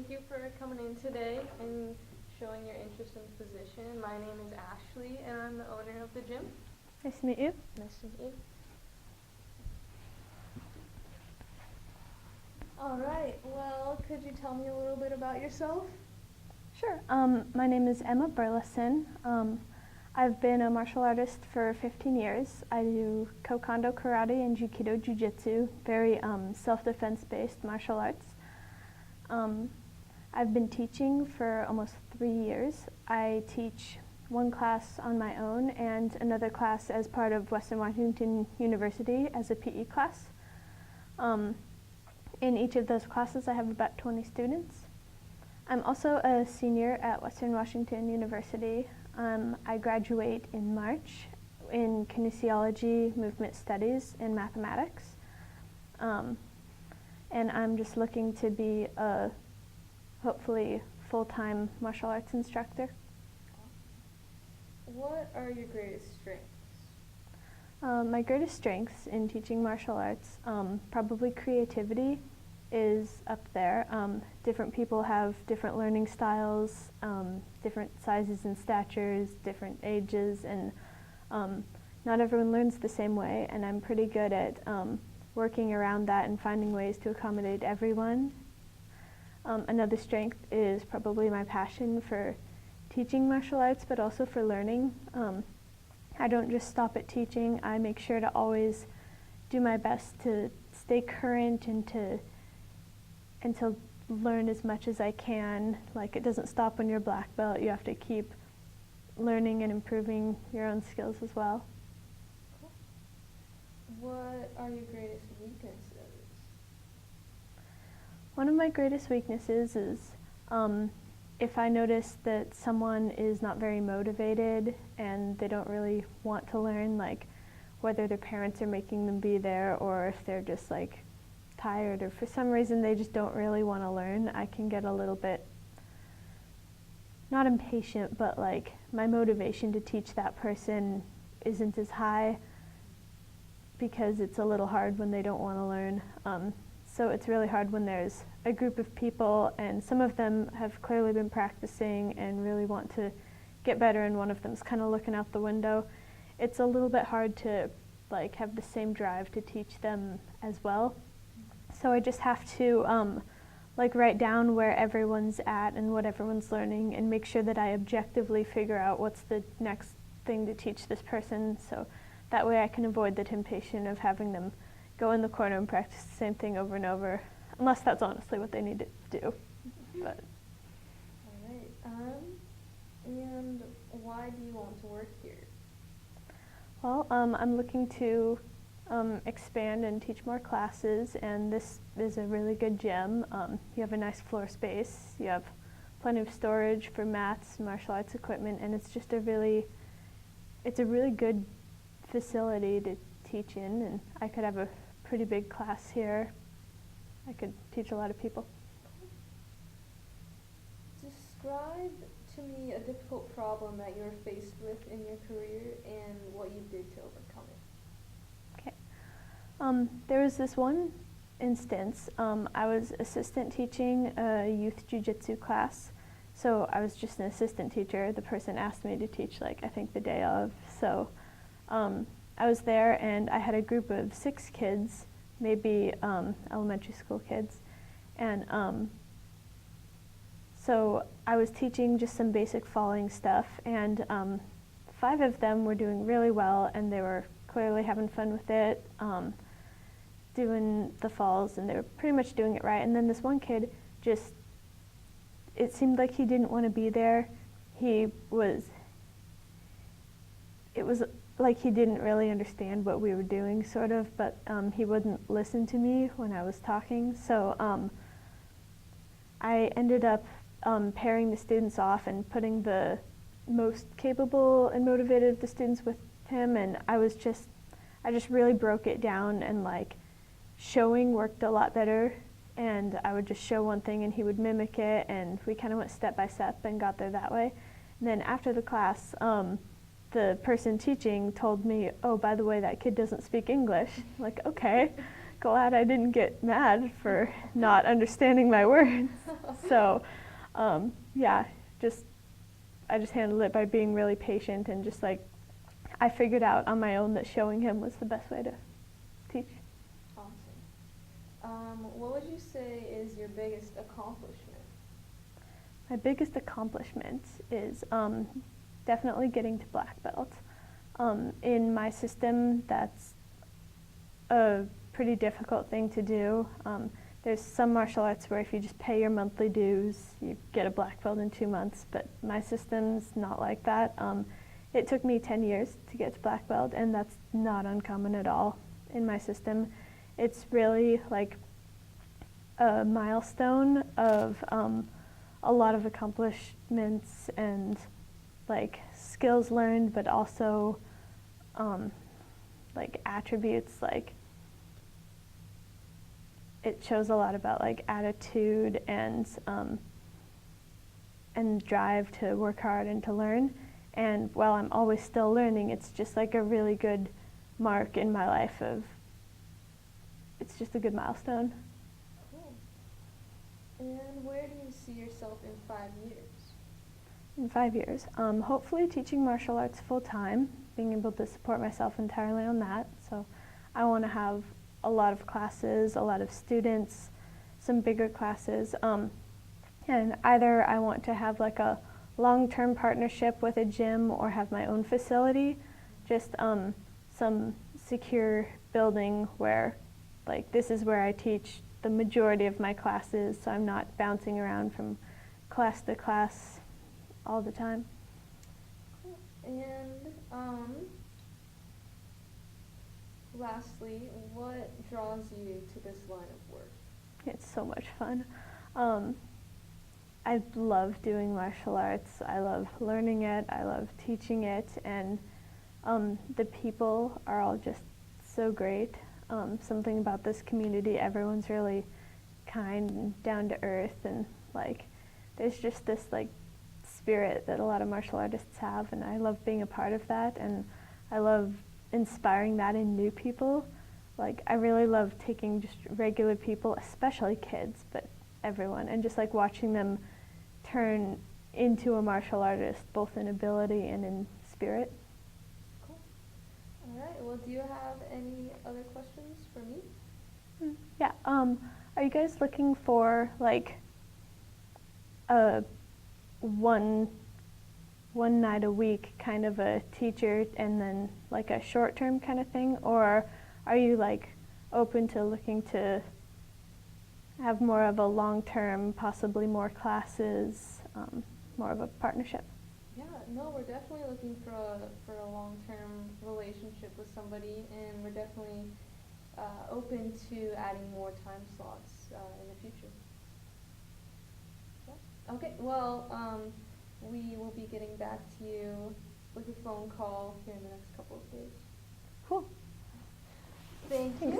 thank you for coming in today and showing your interest in the position. My name is Ashley, and I'm the owner of the gym. Nice to meet you. Nice to meet you. All right, well, could you tell me a little bit about yourself? Sure. My name is Emma Burleson. I've been a martial artist for 15 years. I do Kokondo karate and Jukido Jiu-Jitsu, very self-defense based martial arts. I've been teaching for almost 3 years. I teach one class on my own and another class as part of Western Washington University as a PE class. In each of those classes I have about 20 students. I'm also a senior at Western Washington University. I graduate in March in kinesiology, movement studies, and mathematics. And I'm just looking to be a, hopefully, full-time martial arts instructor. What are your greatest strengths? My greatest strengths in teaching martial arts, probably creativity is up there. Different people have different learning styles, different sizes and statures, different ages, and not everyone learns the same way, and I'm pretty good at working around that and finding ways to accommodate everyone. Another strength is probably my passion for teaching martial arts, but also for learning. I don't just stop at teaching. I make sure to always do my best to stay current and to learn as much as I can. Like, it doesn't stop when you're a black belt. You have to keep learning and improving your own skills as well. What are your greatest weaknesses? One of my greatest weaknesses is if I notice that someone is not very motivated and they don't really want to learn, like whether their parents are making them be there or if they're just like tired or for some reason they just don't really want to learn, I can get a little bit, not impatient, but like my motivation to teach that person isn't as high because it's a little hard when they don't want to learn. So it's really hard when there's a group of people and some of them have clearly been practicing and really want to get better and one of them's kind of looking out the window. It's a little bit hard to like have the same drive to teach them as well. So I just have to like write down where everyone's at and what everyone's learning and make sure that I objectively figure out what's the next thing to teach this person, so that way I can avoid the temptation of having them go in the corner and practice the same thing over and over, unless that's honestly what they need to do. But. All right. And why do you want to work here? Well, I'm looking to expand and teach more classes, and this is a really good gym. You have a nice floor space, you have plenty of storage for mats, martial arts equipment, and it's just a really good facility to teach in, and I could have a pretty big class here. I could teach a lot of people. Describe to me a difficult problem that you were faced with in your career and what you did to overcome it. Okay. There was this one instance. I was assistant teaching a youth jiu-jitsu class. So I was just an assistant teacher. The person asked me to teach, like, I think the day of. So I was there and I had a group of 6 kids, maybe elementary school kids. And so I was teaching just some basic falling stuff, and 5 of them were doing really well and they were clearly having fun with it, doing the falls, and they were pretty much doing it right. And then this one kid just, it seemed like he didn't want to be there. It was like he didn't really understand what we were doing, sort of, but he wouldn't listen to me when I was talking. So I ended up pairing the students off and putting the most capable and motivated of the students with him, and I just really broke it down, and like showing worked a lot better, and I would just show one thing and he would mimic it, and we kind of went step by step and got there that way. And then after the class, the person teaching told me, oh, by the way, that kid doesn't speak English. Like, okay. glad I didn't get mad for not understanding my words. So, yeah, I just handled it by being really patient and just like, I figured out on my own that showing him was the best way to teach. Awesome. What would you say is your biggest accomplishment? My biggest accomplishment is definitely getting to black belt. In my system, that's a pretty difficult thing to do. There's some martial arts where if you just pay your monthly dues, you get a black belt in 2 months, but my system's not like that. It took me 10 years to get to black belt, and that's not uncommon at all in my system. It's really like a milestone of a lot of accomplishments and like skills learned, but also like attributes, like it shows a lot about like attitude and drive to work hard and to learn. And while I'm always still learning, it's just like a really good mark in my life of, it's just a good milestone. Cool. And where do you see yourself in 5 years? In 5 years, hopefully teaching martial arts full time, being able to support myself entirely on that. So I want to have a lot of classes, a lot of students, some bigger classes, and either I want to have like a long-term partnership with a gym or have my own facility, just some secure building where like this is where I teach the majority of my classes, so I'm not bouncing around from class to class all the time. Cool. And lastly, what draws you to this line of work? It's so much fun. I love doing martial arts. I love learning it. I love teaching it, and the people are all just so great. Something about this community, everyone's really kind and down to earth, and like there's just this like spirit that a lot of martial artists have, and I love being a part of that, and I love inspiring that in new people. Like I really love taking just regular people, especially kids, but everyone, and just like watching them turn into a martial artist, both in ability and in spirit. Cool. All right. Well, do you have any other questions for me? Yeah. Are you guys looking for like a one night a week kind of a teacher and then like a short term kind of thing, or are you like open to looking to have more of a long term, possibly more classes, more of a partnership? Yeah, no, we're definitely looking for a long-term relationship with somebody, and we're definitely open to adding more time slots in the future. Yeah. Okay, well, we will be getting back to you with a phone call here in the next couple of days. Cool. Thank you.